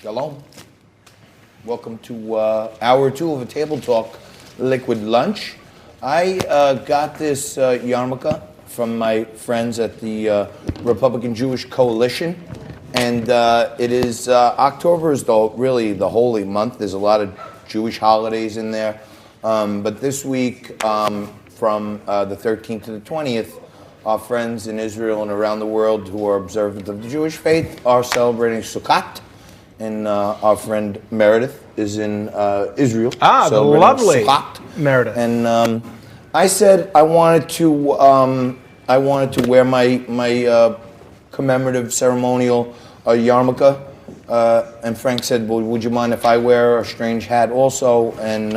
Shalom. Welcome to hour two of a Table Talk Liquid Lunch. I got this yarmulke from my friends at the Republican Jewish Coalition, and it is October is really the holy month. There's a lot of Jewish holidays in there, but this week from the 13th to the 20th, our friends in Israel and around the world who are observant of the Jewish faith are celebrating Sukkot. And our friend Meredith is in Israel. Ah, the lovely Sukkot. Meredith. And I said I wanted to wear my commemorative ceremonial yarmulke. And Frank said, "Well, would you mind if I wear a strange hat also?" And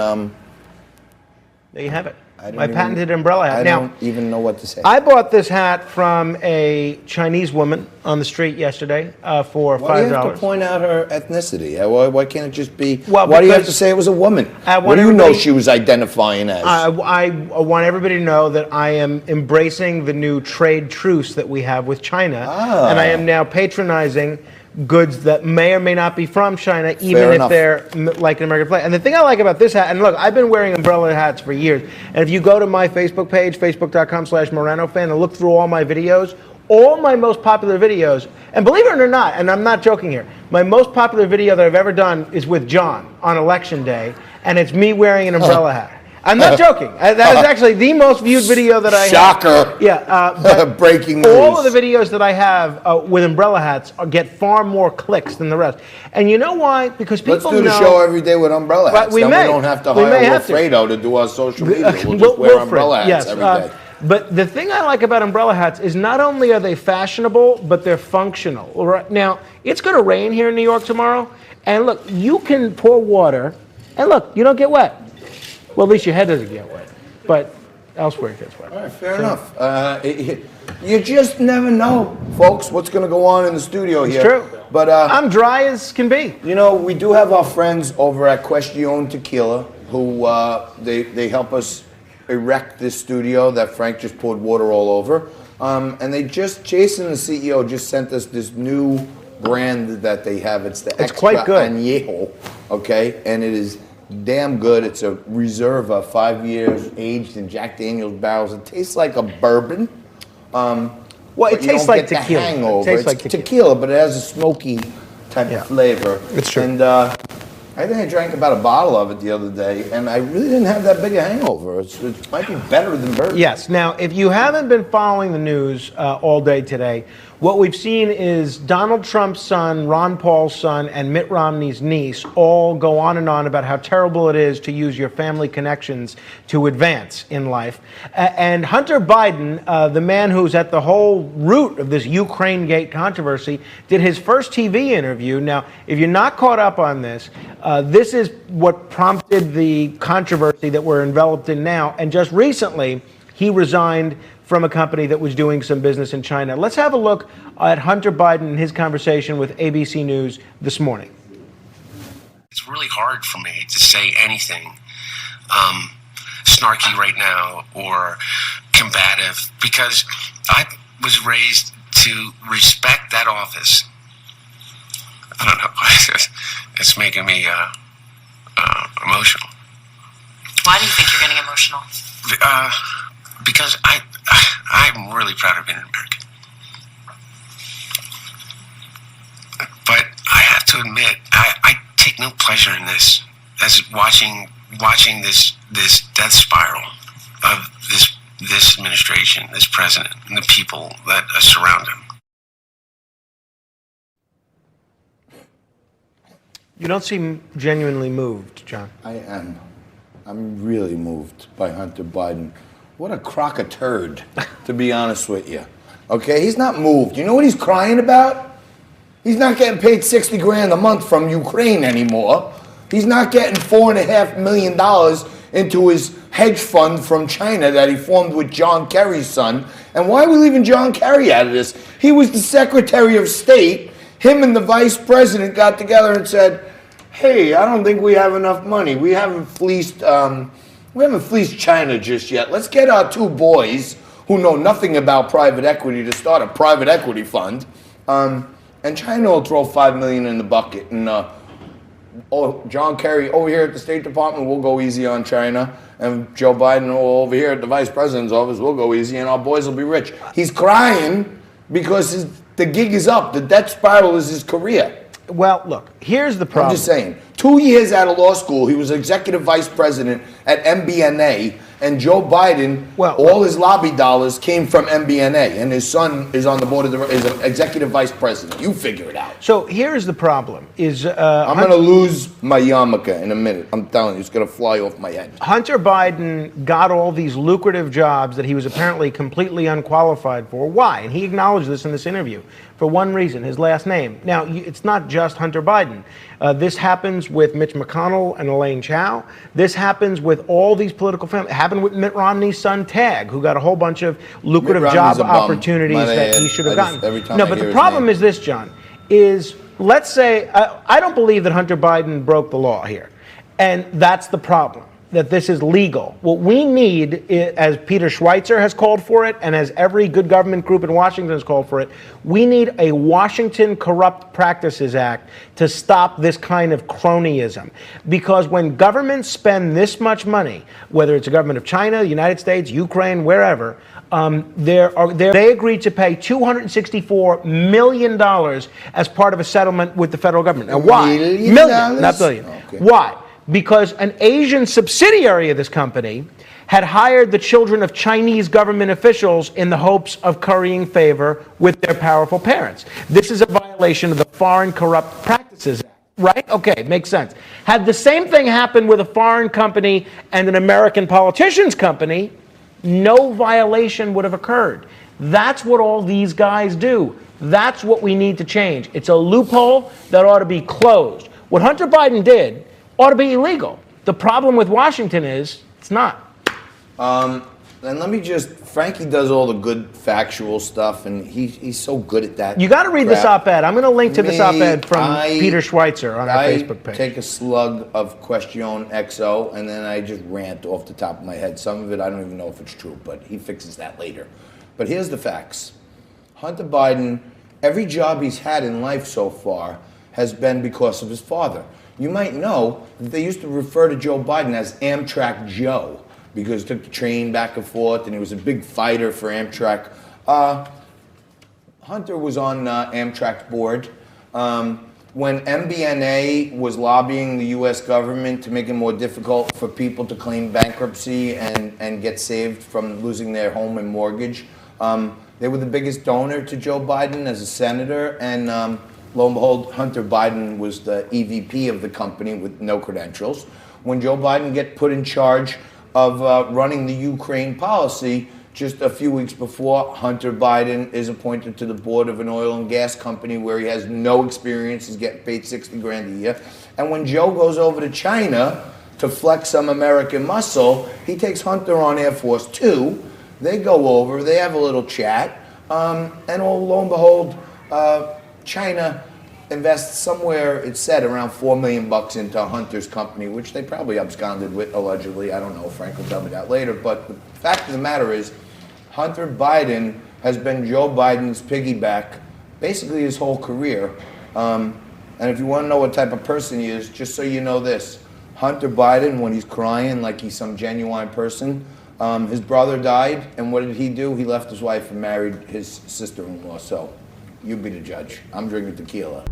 there you have it. My patented umbrella hat. I don't even know what to say. I bought this hat from a Chinese woman on the street yesterday for $5. Why do you have to point out her ethnicity? Why can't it just be? Well, why do you have to say it was a woman? What do you know she was identifying as? I want everybody to know that I am embracing the new trade truce that we have with China, and I am now patronizing goods that may or may not be from China, even if they're like an American flag. And the thing I like about this hat, and look, I've been wearing umbrella hats for years, and if you go to my Facebook page, facebook.com/MoranoFan, and look through all my videos, all my most popular videos, and believe it or not, and I'm not joking here, my most popular video that I've ever done is with John on Election Day, and it's me wearing an umbrella hat. I'm not joking. That is actually the most viewed video that I have. Shocker. Yeah. Breaking news. All of the videos that I have with umbrella hats get far more clicks than the rest. And you know why? Because people know... Let's do the show every day with umbrella hats. We don't have to hire Wilfredo to do our social media. We'll just wear umbrella hats every day. But the thing I like about umbrella hats is not only are they fashionable, but they're functional. Right now, it's going to rain here in New York tomorrow. And look, you can pour water, and look, you don't get wet. Well, at least your head doesn't get wet, but elsewhere it gets wet. All right, fair enough. You just never know, folks, what's going to go on in the studio here. It's true. But I'm dry as can be. You know, we do have our friends over at Question Tequila who they help us erect this studio that Frank just poured water all over. And Jason, the CEO, just sent us this new brand that they have. It's the Extra quite good. Añejo, okay? And it is damn good. It's a Reserva, 5 years aged in Jack Daniel's barrels. It tastes like a bourbon. Well, it tastes like tequila. Hangover. It tastes like tequila, but it has a smoky type of flavor. It's true. And I think I drank about a bottle of it the other day, and I really didn't have that big a hangover. It might be better than bourbon. Yes. Now, if you haven't been following the news all day today, what we've seen is Donald Trump's son, Ron Paul's son, and Mitt Romney's niece all go on and on about how terrible it is to use your family connections to advance in life. And Hunter Biden, the man who's at the whole root of this Ukraine-gate controversy, did his first TV interview. Now, if you're not caught up on this, this is what prompted the controversy that we're enveloped in now. And just recently, he resigned from a company that was doing some business in China. Let's have a look at Hunter Biden and his conversation with ABC News this morning. It's really hard for me to say anything snarky right now or combative because I was raised to respect that office. I don't know. It's making me emotional. Why do you think you're getting emotional? Because I'm really proud of being an American. But I have to admit, I take no pleasure in this, as watching this death spiral of this administration, this president, and the people that surround him. You don't seem genuinely moved, John. I am. I'm really moved by Hunter Biden. What a crock of turd, to be honest with you. Okay, he's not moved. You know what he's crying about? He's not getting paid 60 grand a month from Ukraine anymore. He's not getting $4.5 million into his hedge fund from China that he formed with John Kerry's son. And why are we leaving John Kerry out of this? He was the Secretary of State. Him and the Vice President got together and said, hey, I don't think we have enough money. We haven't fleeced China just yet. Let's get our two boys who know nothing about private equity to start a private equity fund. and China will throw $5 million in the bucket, and John Kerry over here at the State Department will go easy on China, and Joe Biden over here at the Vice President's office will go easy, and our boys will be rich. He's crying because the gig is up. The debt spiral is his career. Well, look, here's the problem. I'm just saying. 2 years out of law school, he was executive vice president at MBNA, and Joe Biden, all his lobby dollars came from MBNA, and his son is on the board of is an executive vice president. You figure it out. So here's the problem: I'm going to lose my yarmulke in a minute. I'm telling you, it's going to fly off my head. Hunter Biden got all these lucrative jobs that he was apparently completely unqualified for. Why? And he acknowledged this in this interview. For one reason, his last name. Now, it's not just Hunter Biden. This happens with Mitch McConnell and Elaine Chao. This happens with all these political families. It happened with Mitt Romney's son, Tag, who got a whole bunch of lucrative job opportunities that he should have gotten. No, but the problem is this, John, is let's say, I don't believe that Hunter Biden broke the law here. And that's the problem, that this is legal. What we need, as Peter Schweitzer has called for it, and as every good government group in Washington has called for it, we need a Washington Corrupt Practices Act to stop this kind of cronyism. Because when governments spend this much money, whether it's the government of China, the United States, Ukraine, wherever, they agreed to pay $264 million as part of a settlement with the federal government. Now, why? Million, not billion. Okay. Why? Because an Asian subsidiary of this company had hired the children of Chinese government officials in the hopes of currying favor with their powerful parents. This is a violation of the Foreign Corrupt Practices Act, right? Okay, makes sense. Had the same thing happened with a foreign company and an American politician's company, no violation would have occurred. That's what all these guys do. That's what we need to change. It's a loophole that ought to be closed. What Hunter Biden did ought to be illegal. The problem with Washington is it's not. And let me just, Frankie does all the good factual stuff, and he's so good at that. You got to read this op-ed. I'm going to link to this op-ed from Peter Schweitzer on our Facebook page. I take a slug of Question XO, and then I just rant off the top of my head. Some of it I don't even know if it's true, but he fixes that later. But here's the facts. Hunter Biden, every job he's had in life so far has been because of his father. You might know that they used to refer to Joe Biden as Amtrak Joe because he took the train back and forth and he was a big fighter for Amtrak. Hunter was on Amtrak's board. When MBNA was lobbying the U.S. government to make it more difficult for people to claim bankruptcy and get saved from losing their home and mortgage, they were the biggest donor to Joe Biden as a senator, and lo and behold, Hunter Biden was the EVP of the company with no credentials. When Joe Biden get put in charge of running the Ukraine policy, just a few weeks before, Hunter Biden is appointed to the board of an oil and gas company where he has no experience. He's getting paid $60 grand a year. And when Joe goes over to China to flex some American muscle, he takes Hunter on Air Force 2. They go over, they have a little chat, and lo and behold, China invests somewhere, it's said, around $4 million into Hunter's company, which they probably absconded with, allegedly. I don't know. Frank will tell me that later. But the fact of the matter is, Hunter Biden has been Joe Biden's piggyback basically his whole career. And if you want to know what type of person he is, just so you know this, Hunter Biden, when he's crying like he's some genuine person, his brother died, and what did he do? He left his wife and married his sister-in-law. So you be the judge. I'm drinking tequila.